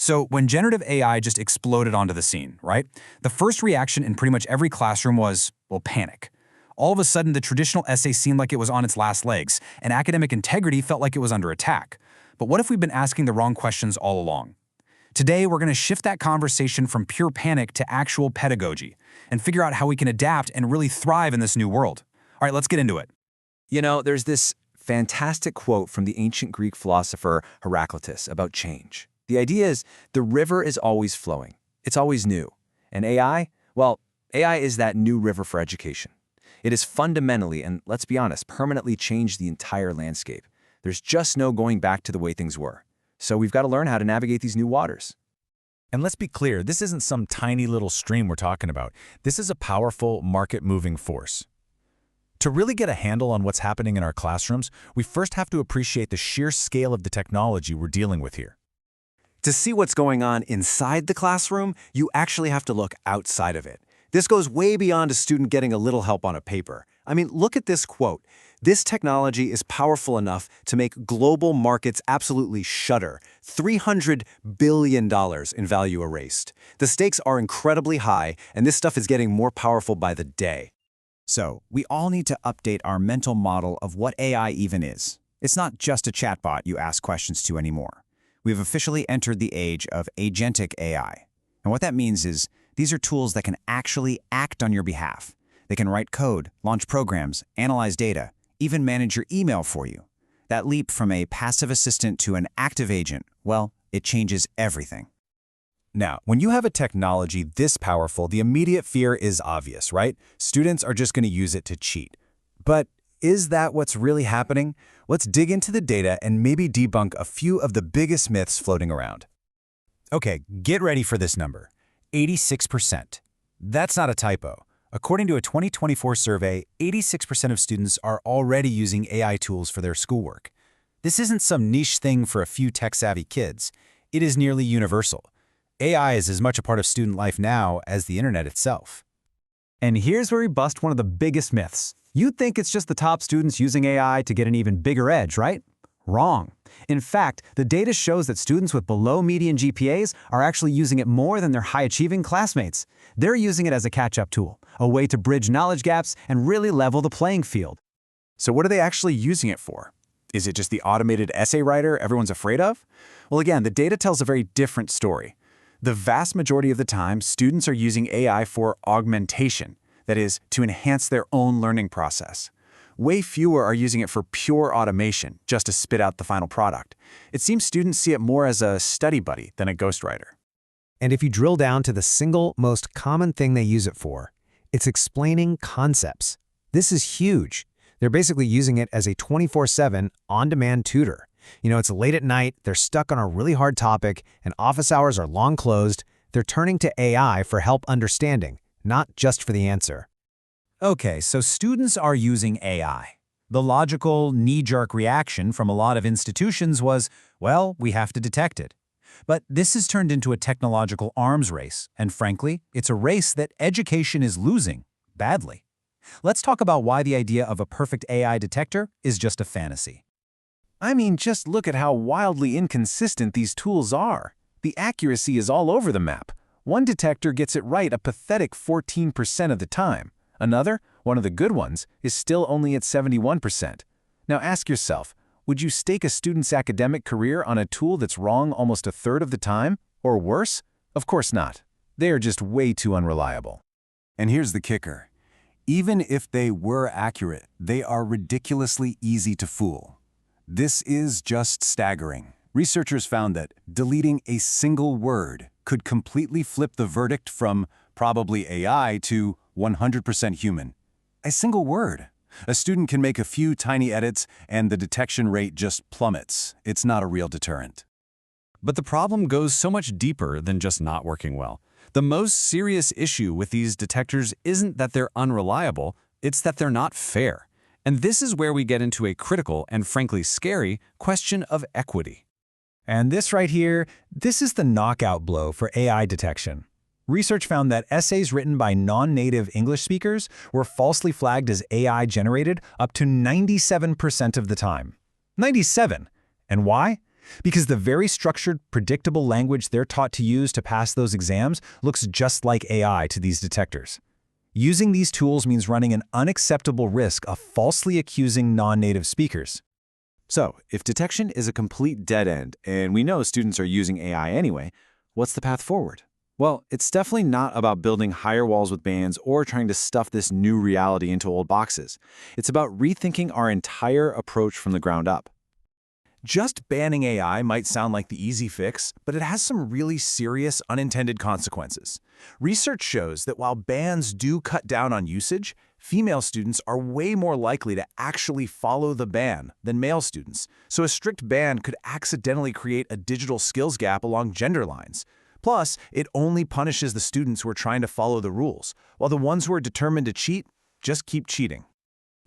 So when generative AI just exploded onto the scene, right? The first reaction in pretty much every classroom was, well, panic. All of a sudden, the traditional essay seemed like it was on its last legs, and academic integrity felt like it was under attack. But what if we've been asking the wrong questions all along? Today, we're going to shift that conversation from pure panic to actual pedagogy and figure out how we can adapt and really thrive in this new world. All right, let's get into it. You know, there's this fantastic quote from the ancient Greek philosopher Heraclitus about change. The idea is the river is always flowing. It's always new. And AI? Well, AI is that new river for education. It has fundamentally, and let's be honest, permanently changed the entire landscape. There's just no going back to the way things were. So we've got to learn how to navigate these new waters. And let's be clear, this isn't some tiny little stream we're talking about. This is a powerful, market-moving force. To really get a handle on what's happening in our classrooms, we first have to appreciate the sheer scale of the technology we're dealing with here. To see what's going on inside the classroom, you actually have to look outside of it. This goes way beyond a student getting a little help on a paper. I mean, look at this quote. This technology is powerful enough to make global markets absolutely shudder. $300 billion in value erased. The stakes are incredibly high, and this stuff is getting more powerful by the day. So, we all need to update our mental model of what AI even is. It's not just a chatbot you ask questions to anymore. We've officially entered the age of agentic AI. And what that means is these are tools that can actually act on your behalf. They can write code, launch programs, analyze data, even manage your email for you. That leap from a passive assistant to an active agent, well, it changes everything. Now, when you have a technology this powerful, the immediate fear is obvious, right? Students are just going to use it to cheat. But is that what's really happening? Let's dig into the data and maybe debunk a few of the biggest myths floating around. Okay, get ready for this number. 86%. That's not a typo. According to a 2024 survey, 86% of students are already using AI tools for their schoolwork. This isn't some niche thing for a few tech-savvy kids. It is nearly universal. AI is as much a part of student life now as the internet itself. And here's where we bust one of the biggest myths. You'd think it's just the top students using AI to get an even bigger edge, right? Wrong. In fact, the data shows that students with below median GPAs are actually using it more than their high-achieving classmates. They're using it as a catch-up tool, a way to bridge knowledge gaps and really level the playing field. So what are they actually using it for? Is it just the automated essay writer everyone's afraid of? Well, again, the data tells a very different story. The vast majority of the time, students are using AI for augmentation, that is, to enhance their own learning process. Way fewer are using it for pure automation, just to spit out the final product. It seems students see it more as a study buddy than a ghostwriter. And if you drill down to the single most common thing they use it for, it's explaining concepts. This is huge. They're basically using it as a 24/7 on-demand tutor. You know, it's late at night, they're stuck on a really hard topic, and office hours are long closed. They're turning to AI for help understanding, not just for the answer. Okay, so students are using AI. The logical, knee-jerk reaction from a lot of institutions was, well, we have to detect it. But this has turned into a technological arms race, and frankly, it's a race that education is losing, badly. Let's talk about why the idea of a perfect AI detector is just a fantasy. I mean, just look at how wildly inconsistent these tools are. The accuracy is all over the map. One detector gets it right a pathetic 14% of the time. Another, one of the good ones, is still only at 71%. Now ask yourself, would you stake a student's academic career on a tool that's wrong almost a third of the time? Or worse? Of course not. They are just way too unreliable. And here's the kicker. Even if they were accurate, they are ridiculously easy to fool. This is just staggering. Researchers found that deleting a single word could completely flip the verdict from probably AI to 100% human. A single word. A student can make a few tiny edits and the detection rate just plummets. It's not a real deterrent. But the problem goes so much deeper than just not working well. The most serious issue with these detectors isn't that they're unreliable, it's that they're not fair. And this is where we get into a critical and frankly scary question of equity. And this right here, this is the knockout blow for AI detection. Research found that essays written by non-native English speakers were falsely flagged as AI-generated up to 97% of the time. 97! And why? Because the very structured, predictable language they're taught to use to pass those exams looks just like AI to these detectors. Using these tools means running an unacceptable risk of falsely accusing non-native speakers. So, if detection is a complete dead end, and we know students are using AI anyway, what's the path forward? Well, it's definitely not about building higher walls with bans or trying to stuff this new reality into old boxes. It's about rethinking our entire approach from the ground up. Just banning AI might sound like the easy fix, but it has some really serious unintended consequences. Research shows that while bans do cut down on usage, female students are way more likely to actually follow the ban than male students, so a strict ban could accidentally create a digital skills gap along gender lines. Plus, it only punishes the students who are trying to follow the rules, while the ones who are determined to cheat just keep cheating.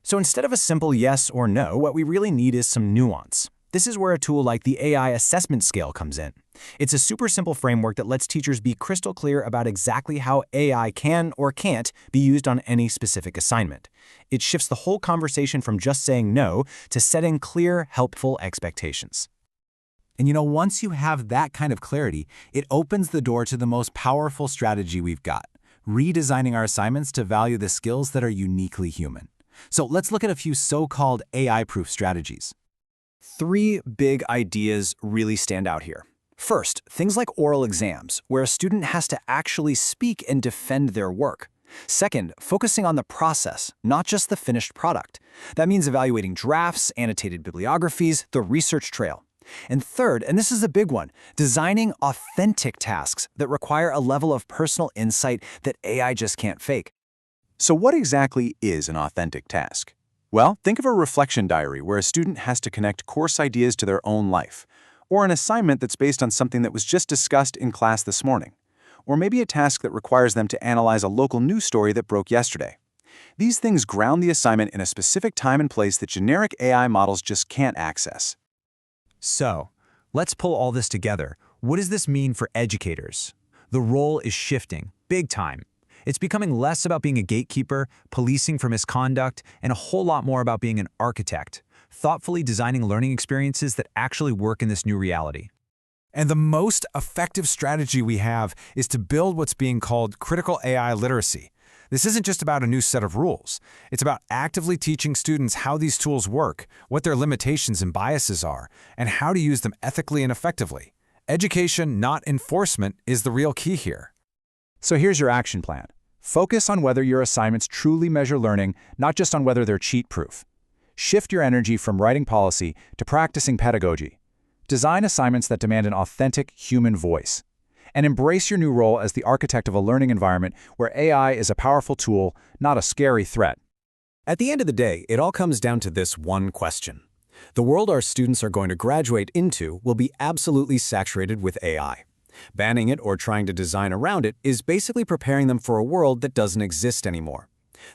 So instead of a simple yes or no, what we really need is some nuance. This is where a tool like the AI assessment scale comes in. It's a super simple framework that lets teachers be crystal clear about exactly how AI can or can't be used on any specific assignment. It shifts the whole conversation from just saying no to setting clear, helpful expectations. And once you have that kind of clarity, it opens the door to the most powerful strategy we've got, redesigning our assignments to value the skills that are uniquely human. So let's look at a few so-called AI-proof strategies. 3 big ideas really stand out here. First, things like oral exams, where a student has to actually speak and defend their work. Second, focusing on the process, not just the finished product. That means evaluating drafts, annotated bibliographies, the research trail. And third, and this is a big one, designing authentic tasks that require a level of personal insight that AI just can't fake. So what exactly is an authentic task? Well, think of a reflection diary where a student has to connect course ideas to their own life, or an assignment that's based on something that was just discussed in class this morning, or maybe a task that requires them to analyze a local news story that broke yesterday. These things ground the assignment in a specific time and place that generic AI models just can't access. So, let's pull all this together. What does this mean for educators? The role is shifting, big time. It's becoming less about being a gatekeeper, policing for misconduct, and a whole lot more about being an architect, thoughtfully designing learning experiences that actually work in this new reality. And the most effective strategy we have is to build what's being called critical AI literacy. This isn't just about a new set of rules. It's about actively teaching students how these tools work, what their limitations and biases are, and how to use them ethically and effectively. Education, not enforcement, is the real key here. So here's your action plan. Focus on whether your assignments truly measure learning, not just on whether they're cheat-proof. Shift your energy from writing policy to practicing pedagogy. Design assignments that demand an authentic human voice. And embrace your new role as the architect of a learning environment where AI is a powerful tool, not a scary threat. At the end of the day, it all comes down to this one question. The world our students are going to graduate into will be absolutely saturated with AI. Banning it or trying to design around it is basically preparing them for a world that doesn't exist anymore.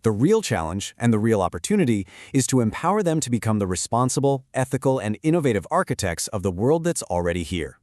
The real challenge and the real opportunity is to empower them to become the responsible, ethical, and innovative architects of the world that's already here.